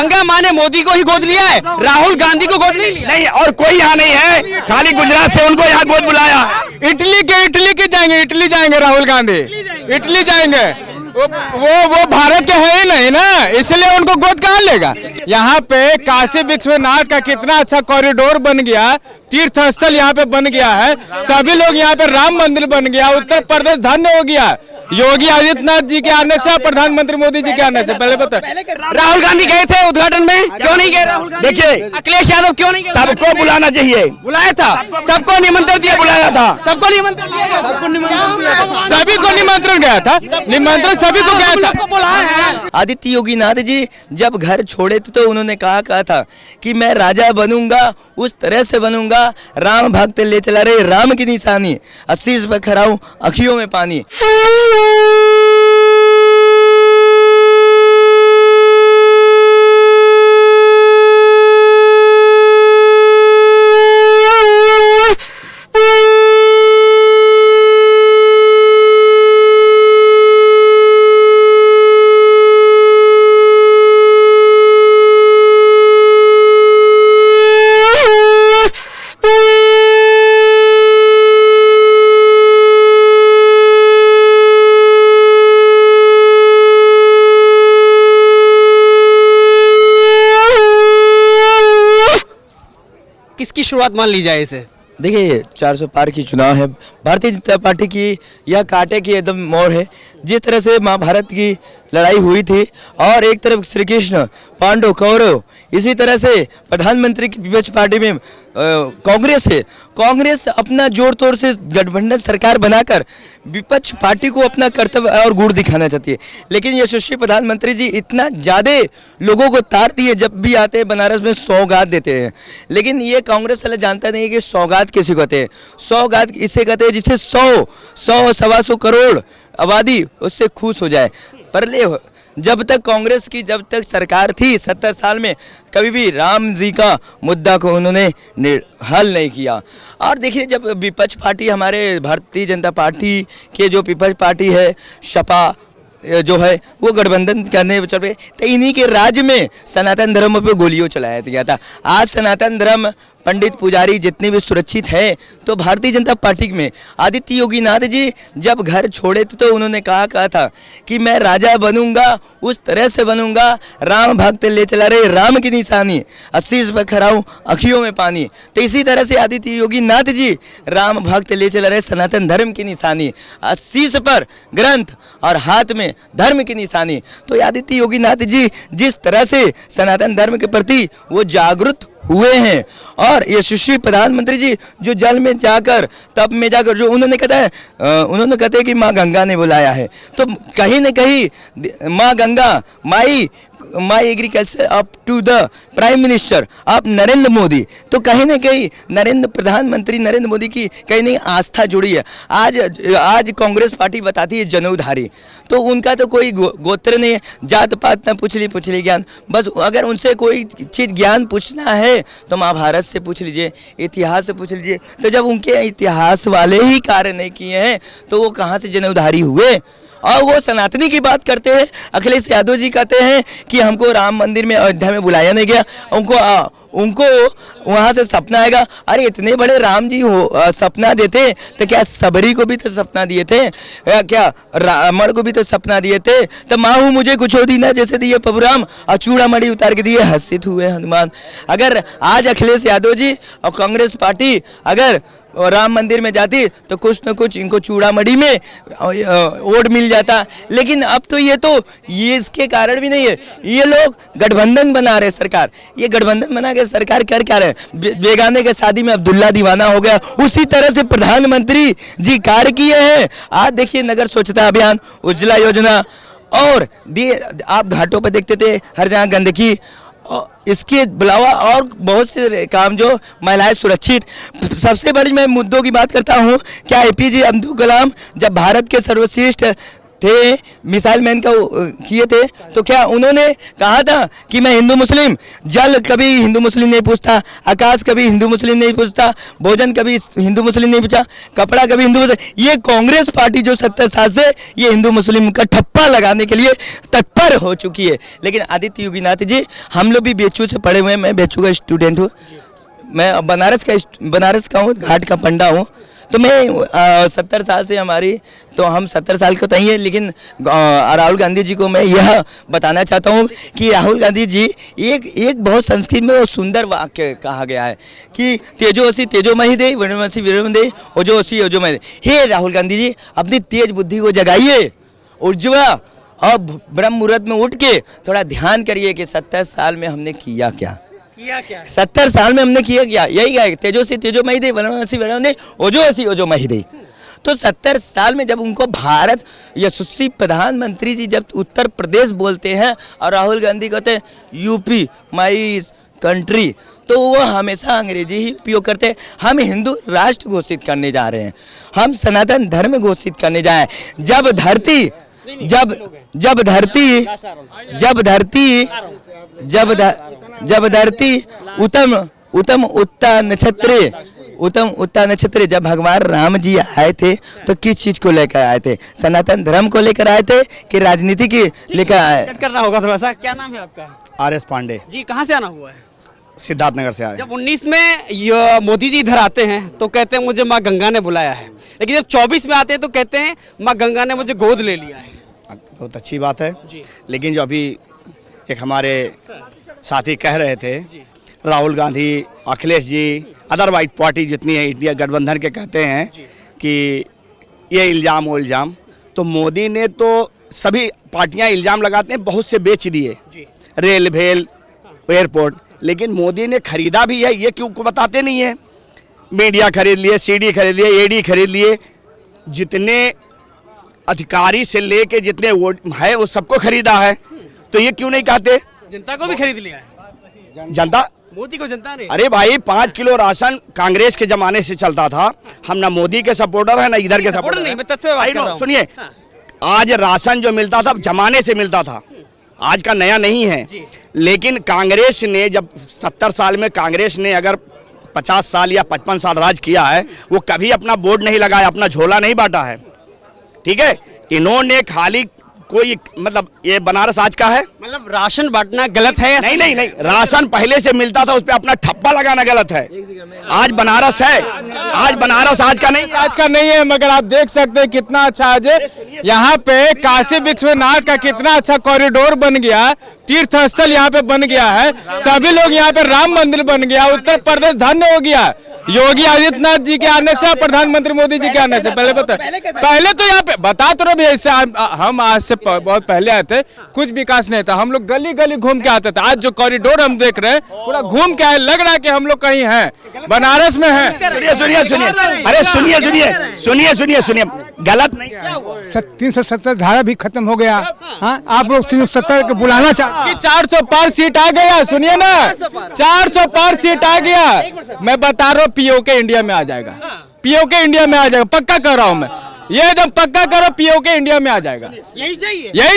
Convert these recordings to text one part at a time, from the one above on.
गंगा माँ ने मोदी को ही गोद लिया है, राहुल गांधी को गोद नहीं लिया। नहीं, और कोई यहाँ नहीं है, खाली गुजरात से उनको यहाँ गोद बुलाया। इटली के जाएंगे, इटली जाएंगे राहुल गांधी, इटली जाएंगे। वो भारत के है ही नहीं ना, इसलिए उनको गोद कहाँ लेगा। यहाँ पे काशी विश्वनाथ का कितना अच्छा कॉरिडोर बन गया, तीर्थ स्थल यहाँ पे बन गया है, सभी लोग यहाँ पे राम मंदिर बन गया, उत्तर प्रदेश धन्य हो गया योगी आदित्यनाथ जी के आने से, प्रधानमंत्री मोदी जी के आने से। पहले पता राहुल गांधी गए थे उद्घाटन में, क्यों नहीं गए राहुल गांधी? देखिए, अखिलेश यादव क्यों नहीं गए? सबको बुलाना चाहिए। बुलाया था, सबको निमंत्रण दिया, बुलाया था, सबको निमंत्रण दिया, सभी को निमंत्रण गया था, निमंत्रण सभी को गया था। आदित्य योगीनाथ जी जब घर छोड़े तो उन्होंने कहा था कि मैं राजा बनूंगा, उस तरह से बनूंगा, राम भक्त ले चला रहे राम की निशानी, अस्सीस पे खड़ा हूं अखियों में पानी। किसकी शुरुआत मान ली जाए इसे? देखिए 400 पार की चुनाव है, भारतीय जनता पार्टी की यह कांटे की एकदम मोड़ है। जिस तरह से महाभारत की लड़ाई हुई थी और एक तरफ श्री कृष्ण पांडव कौरव, इसी तरह से प्रधानमंत्री की विपक्ष पार्टी में कांग्रेस है। कांग्रेस अपना जोर तोड़ से गठबंधन सरकार बनाकर विपक्ष पार्टी को अपना कर्तव्य और गुण दिखाना चाहती है, लेकिन यशस्वी प्रधानमंत्री जी इतना ज़्यादा लोगों को तार दिए, जब भी आते हैं बनारस में सौगात देते हैं। लेकिन ये कांग्रेस वाले जानता नहीं है कि सौगात किसे कहते हैं। सौगात इसे कहते हैं जिसे 100-125 करोड़ आबादी उससे खुश हो जाए। पर ले जब तक कांग्रेस की जब तक सरकार थी 70 साल में, कभी भी राम जी का मुद्दा को उन्होंने हल नहीं किया। और देखिए, जब विपक्ष पार्टी हमारे भारतीय जनता पार्टी के जो विपक्ष पार्टी है सपा जो है वो गठबंधन करने चल रहे, तो इन्हीं के राज्य में सनातन धर्म पे गोलियों चलाया गया था। आज सनातन धर्म पंडित पुजारी जितने भी सुरक्षित हैं, तो भारतीय जनता पार्टी में आदित्य योगीनाथ जी जब घर छोड़े तो उन्होंने कहा था कि मैं राजा बनूंगा, उस तरह से बनूंगा, राम भक्त ले चला रहे राम की निशानी, अस्सीस पे खड़ा हूं अखियों में पानी। तो इसी तरह से आदित्य योगीनाथ जी राम भक्त ले चला रहे सनातन धर्म की निशानी, अस्सीस पर ग्रंथ और हाथ में धर्म की निशानी। तो आदित्य योगीनाथ जी जिस तरह से सनातन धर्म के प्रति वो जागरूक हुए हैं, और यशस्वी प्रधानमंत्री जी जो जल में जाकर तप में जाकर जो उन्होंने कहते हैं कि माँ गंगा ने बुलाया है, तो कहीं न कहीं माँ गंगा माई agriculture up to the prime minister आप नरेंद्र मोदी, तो कहीं ना कहीं प्रधानमंत्री नरेंद्र मोदी की कहीं नहीं आस्था जुड़ी है। आज कांग्रेस पार्टी बताती है जनेऊधारी, तो उनका तो कोई गोत्र नहीं है, जात पात ना पुछ ली ज्ञान। बस अगर उनसे कोई चीज़ ज्ञान पूछना है तो महाभारत से पूछ लीजिए, इतिहास से पूछ लीजिए। तो जब उनके इतिहास वाले ही कार्य नहीं किए हैं तो वो कहाँ से जनेऊधारी हुए। और वो सनातनी की बात करते हैं। अखिलेश यादव जी कहते हैं कि हमको राम मंदिर में अयोध्या में बुलाया नहीं गया, उनको वहाँ से सपना आएगा। अरे इतने बड़े राम जी हो सपना देते तो क्या सबरी को भी तो सपना दिए थे, क्या रावण को भी तो सपना दिए थे। तो माहू मुझे कुछ हो दीना जैसे दिए प्रभुराम, और चूड़ा मड़ी उतार के दिए हर्षित हुए हनुमान। अगर आज अखिलेश यादव जी और कांग्रेस पार्टी अगर राम मंदिर में जाती तो कुछ न कुछ इनको चूड़ामणि में वोट मिल जाता। लेकिन अब तो ये इसके कारण भी नहीं है, ये लोग गठबंधन बना रहे सरकार। ये गठबंधन बना के सरकार कर क्या रहे, बेगाने के शादी में अब्दुल्ला दीवाना हो गया, उसी तरह से प्रधानमंत्री जी कार्य किए हैं। आज देखिए नगर स्वच्छता अभियान, उज्ज्वला योजना, और आप घाटों पर देखते थे हर जगह गंदगी, इसके अलावा और बहुत से काम जो महिलाएं सुरक्षित। सबसे बड़ी मैं मुद्दों की बात करता हूं, क्या एपीजे अब्दुल कलाम जब भारत के सर्वश्रेष्ठ थे, मिसाइल मैन का किए थे, तो क्या उन्होंने कहा था कि मैं हिंदू मुस्लिम? जल कभी हिंदू मुस्लिम नहीं पूछता, आकाश कभी हिंदू मुस्लिम नहीं पूछता, भोजन कभी हिंदू मुस्लिम नहीं पूछा, कपड़ा कभी हिंदू मुस्लिम। ये कांग्रेस पार्टी जो 70 साल से ये हिंदू मुस्लिम का ठप्पा लगाने के लिए तत्पर हो चुकी है। लेकिन आदित्य योगीनाथ जी, हम लोग भी बेचू से पढ़े हुए हैं, मैं बेचू का स्टूडेंट हूँ, मैं बनारस का हूँ, घाट का पंडा हूँ। तो मैं 70 साल से हम 70 साल को तय है। लेकिन राहुल गांधी जी को मैं यह बताना चाहता हूँ कि राहुल गांधी जी एक बहुत संस्कृत में वो सुंदर वाक्य कहा गया है कि तेजोसी तेजोमयी दे, विरमसी विरम दे, ओजोसी ओजोमय दे। हे राहुल गांधी जी, अपनी तेज बुद्धि को जगाइए, ऊर्जा और ब्रह्म मुहूर्त में उठ के थोड़ा ध्यान करिए कि 70 साल में हमने किया क्या। 70 साल में हमने किया क्या? यही है, तेजोसी तेजोमयी दे, विरमसी विरम दे, ओजोसी ओजोमयी दे। तो 70 साल में जब उनको भारत यशस्वी प्रधानमंत्री जी जब उत्तर प्रदेश बोलते हैं और राहुल गांधी कहते हैं यूपी माई कंट्री, तो वो हमेशा अंग्रेजी ही उपयोग करते हैं। हम हिंदू राष्ट्र घोषित करने जा रहे हैं, हम सनातन धर्म घोषित करने जा रहे हैं। जब धरती उत्तम उत्ता नक्षत्रे जब भगवान राम जी आए थे तो किस चीज को लेकर आए थे? सनातन धर्म को लेकर आए थे कि राजनीति की लेकर आए? करना होगा थोड़ा सा। क्या नाम है आपका? RS पांडे जी, कहाँ से आना हुआ है? सिद्धार्थनगर से आए। जब 19 में मोदी जी इधर आते हैं तो कहते हैं मुझे माँ गंगा ने बुलाया है, लेकिन जब 24 में आते हैं तो कहते हैं माँ गंगा ने मुझे गोद ले लिया है। बहुत अच्छी बात है जी। लेकिन जो अभी एक हमारे साथी कह रहे थे, Rahul Gandhi, Akhilesh ji, other white party जितनी है इंडिया गठबंधन के, कहते हैं कि ये इल्ज़ाम वो इल्ज़ाम, तो मोदी ने तो सभी पार्टियां इल्ज़ाम लगाते हैं, बहुत से बेच दिए, रेल भेल एयरपोर्ट, लेकिन मोदी ने खरीदा भी है, ये क्यों बताते नहीं है? मीडिया खरीद लिए, CD खरीद लिए, AD खरीद लिए, जितने अधिकारी से लेके जितने वो है वो सबको खरीदा है, तो ये क्यों नहीं कहते? जनता को भी खरीद लिया है। जनता, मोदी को जनता ने। अरे भाई 5 किलो राशन कांग्रेस के जमाने से चलता था। हम ना मोदी के सपोर्टर है ना इधर के सपोर्टर नहीं, मैं तथ्य बात कर रहा हूं। सुनिए, आज राशन जो मिलता था जमाने से मिलता था, आज का नया नहीं है। लेकिन कांग्रेस ने जब 70 साल में कांग्रेस ने अगर 50 साल या 55 साल राज किया है, वो कभी अपना बोर्ड नहीं लगाया, अपना झोला नहीं बांटा है। ठीक है, इन्होंने खाली कोई मतलब ये बनारस आज का है, मतलब राशन बांटना गलत है? नहीं, राशन पहले से मिलता था, उस पे अपना ठप्पा लगाना गलत है। आज बनारस है, आज बनारस आज का नहीं है, मगर आप देख सकते हैं कितना अच्छा आज यहाँ पे काशी विश्वनाथ का कितना अच्छा कॉरिडोर बन गया, तीर्थ स्थल यहाँ पे बन गया है, सभी लोग यहाँ पे राम मंदिर बन गया, उत्तर प्रदेश धन्य हो गया योगी आदित्यनाथ जी के आने से, प्रधानमंत्री मोदी जी के आने से। पहले तो यहाँ पे बता तो रहे, हम आज से बहुत पहले आए थे, कुछ विकास नहीं था, हम लोग गली गली घूम के आते थे। आज जो कॉरिडोर हम देख रहे हैं पूरा घूम के आए, लग रहा है कि हम लोग कहीं हैं, बनारस में हैं। सुनिए, गलत नहीं। 370 धारा भी खत्म हो गया। हाँ, आप लोग 370 को बुलाना चाहते, 400 पार सीट आ गया। सुनिए ना, 400 पार सीट आ गया। मैं बता रहा हूँ POK इंडिया में आ जाएगा, POK इंडिया में आ जाएगा, पक्का कर रहा हूँ मैं, ये एकदम पक्का करो, POK इंडिया में आ जाएगा। यही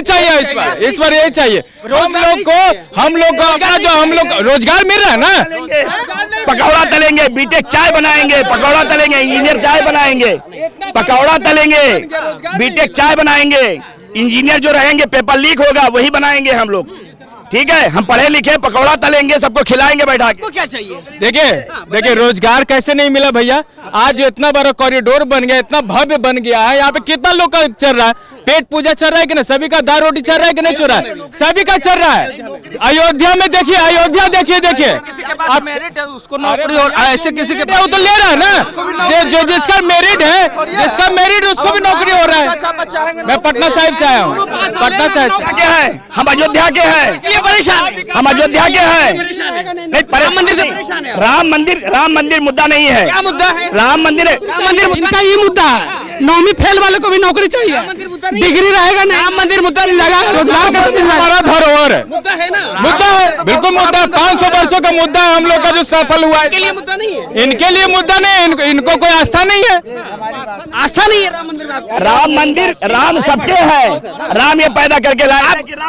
चाहिए इस बार यही चाहिए। हम लोग को अपना जो हम लोग रोजगार मिल रहा है ना, पकौड़ा तलेंगे, बीटेक चाय बनाएंगे, पकौड़ा तलेंगे, इंजीनियर चाय बनाएंगे, पकौड़ा तलेंगे, बीटेक चाय बनाएंगे, इंजीनियर जो रहेंगे पेपर लीक होगा वही बनाएंगे हम लोग। ठीक है, हम पढ़े लिखे, पकौड़ा तलेंगे, सबको खिलाएंगे बैठा के। क्या चाहिए? देखिए रोजगार कैसे नहीं मिला भैया? आज जो इतना बड़ा कॉरिडोर बन गया, इतना भव्य बन गया है, यहाँ पे कितना लोग का चल रहा है, पेट पूजा चल रहा है कि नहीं? सभी का दाल रोटी चल रहा है कि नहीं चल रहा है? सभी का चल रहा है। अयोध्या में देखिए, अयोध्या देखिए, आप मेरिट है उसको नौकरी, और ऐसे किसी के वो तो ले रहा है ना, जो जिसका मेरिट है उसको भी नौकरी हो रहा है। मैं पटना साहिब से आया हूँ, पटना साहिब क्या है, हम अयोध्या के हैं, हम अयोध्या के हैं, नहीं परेशान है। राम मंदिर मुद्दा नहीं है। क्या मुद्दा है? राम मंदिर इनका ये मुद्दा है, 9वीं फेल वाले को भी नौकरी चाहिए, डिग्री रहेगा नहीं, राम मंदिर मुद्दा नहीं लगा, रोजगार का हमारा धरोहर है, मुद्दा है ना, मुद्दा है। बिल्कुल मुद्दा, 500 वर्षों का मुद्दा है हम लोग का जो सफल हुआ है। इनके लिए मुद्दा नहीं है, इनके लिए मुद्दा नहीं है, इनको कोई आस्था नहीं है। आस्था नहीं है राम मंदिर में आपको? राम मंदिर, राम सबके है, राम ये पैदा करके लाए।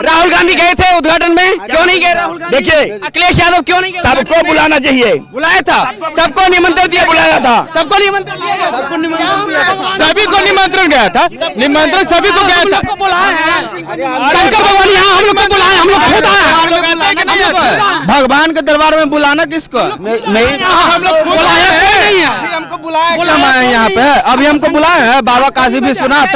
राहुल गांधी गए थे उद्घाटन में, क्यों नहीं गए राहुल गांधी? देखिए, अखिलेश यादव क्यों नहीं गए? सबको बुलाना चाहिए। बुलाया था, सबको निमंत्रण दिया, बुलाया था, सबको निमंत्रण दिया गया, सबको निमंत्रण दिया था। सभी को निमंत्रण गया था, निमंत्रण सभी को गया था। शंकर भगवान यहाँ हम लोग को बुलाए, हम लोग खुद आए। भगवान के दरबार में बुलाना किसको? हम लोग बुलाया कोई नहीं है। हमको बुलाया हमारे यहाँ पे अभी हमको बुलाए हैं बाबा काशी विश्वनाथ।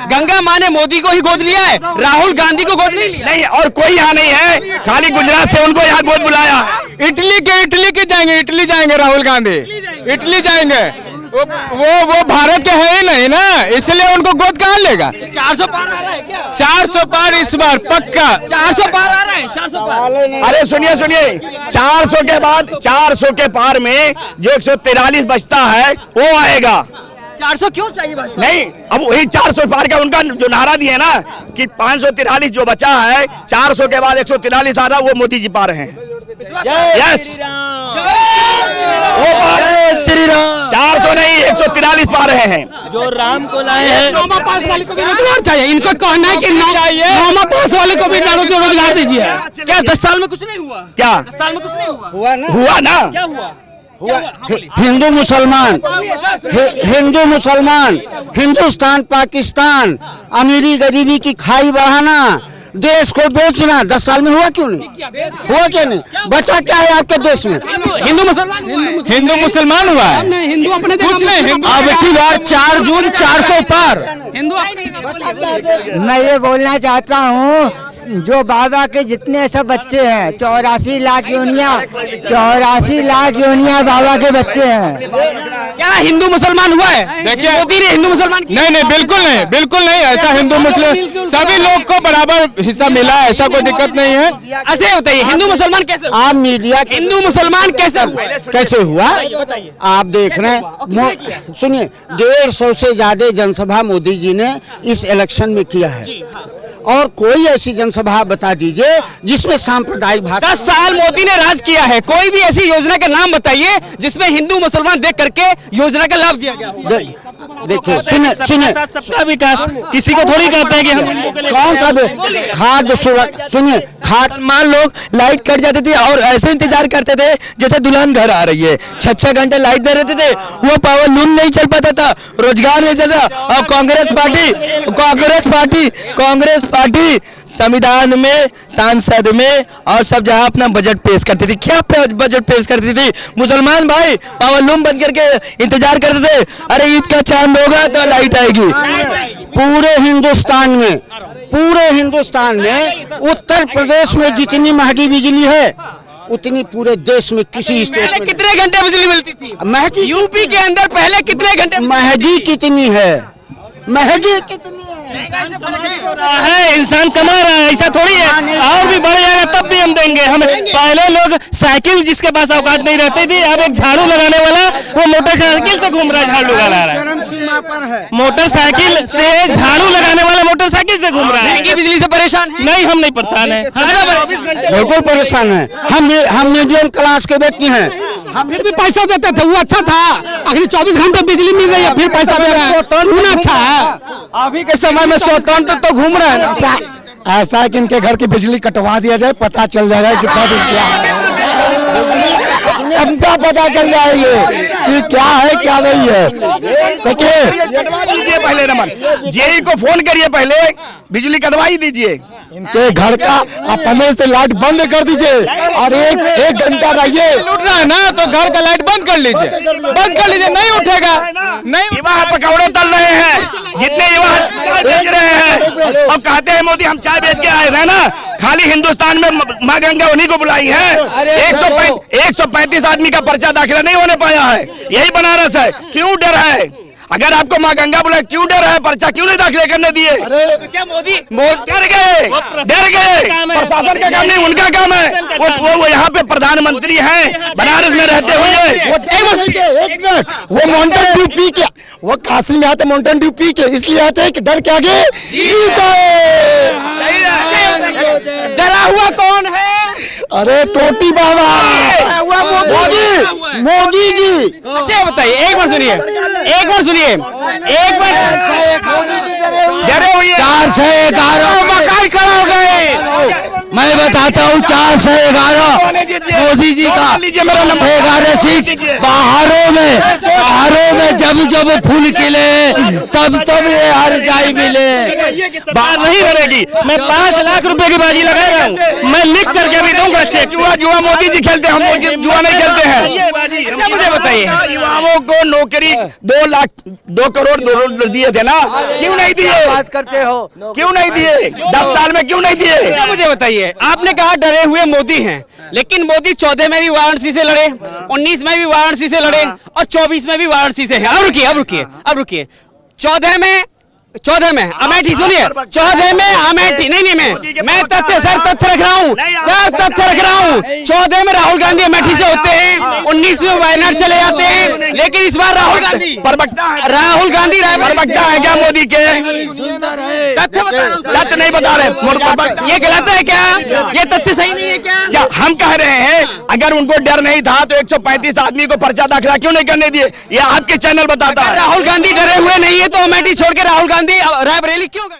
गंगा माँ ने मोदी को ही गोद लिया है, राहुल गांधी को गोद नहीं लिया। नहीं, और कोई यहाँ नहीं है, खाली गुजरात से उनको यहाँ गोद बुलाया। इटली के जाएंगे, इटली जाएंगे राहुल गांधी, इटली जाएंगे। वो भारत के है ही नहीं ना, इसलिए उनको गोद कहाँ लेगा? 400 पार आ रहा है क्या? 400 पार इस बार पक्का। 400 पार आ रहा है, 400 पार। अरे सुनिए, 400 के बाद 400 के पार में जो 143 बचता है वो आएगा। 400 क्यों चाहिए भाजपा? नहीं, अब वही 400 पार का उनका जो नारा दिए ना कि 543 जो बचा है, 400 के बाद 143 आ रहा, वो मोदी जी पा रहे हैं। यस, वो पार, श्री राम। 400 नहीं 143 पा रहे हैं। जो राम को लाए हैं। नौमा पास वाले को भी रोजगार चाहिए। इनको कहना है कि नौमा पास वाले को भी रोजगार दीजिए। क्या 10 साल में कुछ नहीं हुआ? क्या 10 साल में कुछ नहीं हुआ? हुआ ना? क्या हुआ? हिंदू मुसलमान, हिंदुस्तान पाकिस्तान, अमीरी गरीबी की खाई बढ़ाना, देश को बेचना 10 साल में हुआ क्यों नहीं? हुआ क्या नहीं? बचा क्या है आपके देश में? हिंदू मुसलमान हुआ है, नहीं, हिंदू अपने कुछ नहीं। हिंदू अब की बार 4 जून 400 पार। हिंदू मैं ये बोलना चाहता हूँ, जो बाबा के जितने सब बच्चे हैं 84 लाख योनिया, 84 लाख योनिया बाबा के बच्चे हैं। क्या हिंदू मुसलमान हुआ है? देखिए, मोदी ने हिंदू मुसलमान नहीं, बिल्कुल नहीं, बिल्कुल नहीं। ऐसा हिंदू मुस्लिम सभी लोग को बराबर हिस्सा मिला है, ऐसा कोई दिक्कत नहीं है। ऐसे बताइए, हिंदू मुसलमान कैसे हुआ? आप मीडिया हिंदू मुसलमान कैसे हुआ? कैसे हुआ आप देख रहे हैं। सुनिए, 150 से ज्यादा जनसभा मोदी जी ने इस इलेक्शन में किया है, और कोई ऐसी जनसभा बता दीजिए जिसमें सांप्रदायिक भाषा। 10 साल मोदी ने राज किया है, कोई भी ऐसी योजना का नाम बताइए जिसमें हिंदू मुसलमान देख करके योजना का लाभ दिया गया। देखिए, सुनिए, सबका विकास किसी को थोड़ी कहते हैं कि हम कौन सा खाद्य सुरक्षा, सुनिए, मान लोग लाइट कट जाती थी और ऐसे इंतजार करते थे जैसे दुल्हन घर आ रही है। 6-6 घंटे लाइट नहीं रहते थे, वो पावर लूम नहीं चल पाता था, रोजगार नहीं चलता। और कांग्रेस पार्टी संविधान में, सांसद में और सब जहां अपना बजट पेश करती थी। क्या बजट पेश करती थी? मुसलमान भाई पावर लूम बंद करके इंतजार करते थे, अरे ईद का चांद होगा तो लाइट आएगी। पूरे हिंदुस्तान में उत्तर प्रदेश में जितनी महंगी बिजली है उतनी पूरे देश में किसी स्टेट पहले में। कितने घंटे बिजली मिलती थी? महंगी यूपी के अंदर पहले कितने घंटे? महंगी कितनी है? महंगी कितनी है, इंसान कमा रहा है, ऐसा थोड़ी है। और भी बढ़ जाएगा तब भी हम देंगे। हमें पहले लोग साइकिल जिसके पास औकात नहीं रहती थी, अब एक झाड़ू लगाने वाला वो मोटरसाइकिल से घूम रहा है, झाड़ू लगा रहा है। मोटरसाइकिल से झाड़ू लगाने वाला मोटरसाइकिल से घूम रहा है। महंगी बिजली से परेशान है? नहीं, हम नहीं परेशान है। बिल्कुल परेशान है। हम मीडियम क्लास के व्यक्ति हैं, हम फिर भी पैसा देते थे, वो अच्छा था। आखिर 24 घंटे बिजली मिल रही है, फिर पैसा दे रहा है, वो अच्छा है। अभी के समय में स्वतंत्र तो घूम रहे हैं। ऐसा है कि इनके घर की बिजली कटवा दिया जाए, पता चल जाएगा कितना दिन क्या है, क्षमता पता चल जाएगी कि क्या है क्या नहीं है। देखिए, पहले नंबर जेई को फोन करिए, पहले बिजली कटवा ही दीजिए। इनके घर का अपने से लाइट बंद कर दीजिए और एक घंटा रहिए। लूट रहा है ना, तो घर का लाइट बंद कर लीजिए, नहीं उठेगा। नहीं, युवा पकौड़े तल रहे हैं, जितने युवा चाय बेच रहे हैं और कहते हैं मोदी हम चाय बेच के आए हैं ना। खाली हिंदुस्तान में माँ गंगा उन्हीं को बुलाई है। 135 आदमी का पर्चा दाखिला नहीं होने पाया है, यही बनारस है। क्यों डर है? अगर आपको माँ गंगा बुलाए, क्यों डर है? पर्चा क्यों नहीं दाखिले करने दिए? तो क्या मोदी डर गए? प्रशासन का काम नहीं, उनका काम है। वो यहाँ पे प्रधानमंत्री हैं, बनारस में रहते हुए। एक मिनट, वो माउंटेन ड्यू पी के, वो काशी में आते माउंटेन ड्यू पी के इसलिए आते हैं कि डर के आगे जीत है। डरा हुआ कौन है? अरे टोटी बाबा मोदी जी अच्छा बताइए, एक बार सुनिए, एक बार सुनिए, एक बार। डरे हुए 411 मकान खड़ा हो गए। मैं बताता हूँ 411 मोदी जी का 411 सीट बाहरों में जब फूल खिले तब ये हर जाई मिले। बात नहीं करेगी। मैं 5 लाख रुपए की बाजी लगा रहा हूँ, मैं लिख करके भी दूंगा चेक। जुआ मोदी जी खेलते हैं, हम जुआ नहीं खेलते हैं। अच्छा मुझे बताइए, युवाओं को नौकरी 2 करोड़ दिए थे ना, क्यों नहीं दिए? बात करते हो क्यों नहीं दिए? 10 साल में क्यों नहीं दिए? अच्छा मुझे बताइए, आपने कहा डरे हुए मोदी हैं, लेकिन मोदी 14 में भी वाराणसी से लड़े, 19 में भी वाराणसी से लड़े और 24 में भी वाराणसी से है। अब रुकिए 14 में अमेठी, सुनिए, 14 में अमेठी, नहीं मैं तथ्य रख रहा हूँ, 14 में राहुल गांधी अमेठी से होते हैं, 19 में वायनाड चले जाते हैं, लेकिन इस बार राहुल गांधी प्रवक्ता है क्या मोदी के? तथ्य बता रहा हूं, तथ्य नहीं बता रहे। ये गलत है क्या? ये तथ्य सही नहीं है क्या? हम कह रहे हैं अगर उनको डर नहीं था तो 135 आदमी को पर्चा दाखिला क्यों नहीं करने दिए? ये आपके चैनल बताता है। राहुल गांधी डरे हुए नहीं है तो अमेठी छोड़ के राहुल गांधी रायबरेली क्यों गए?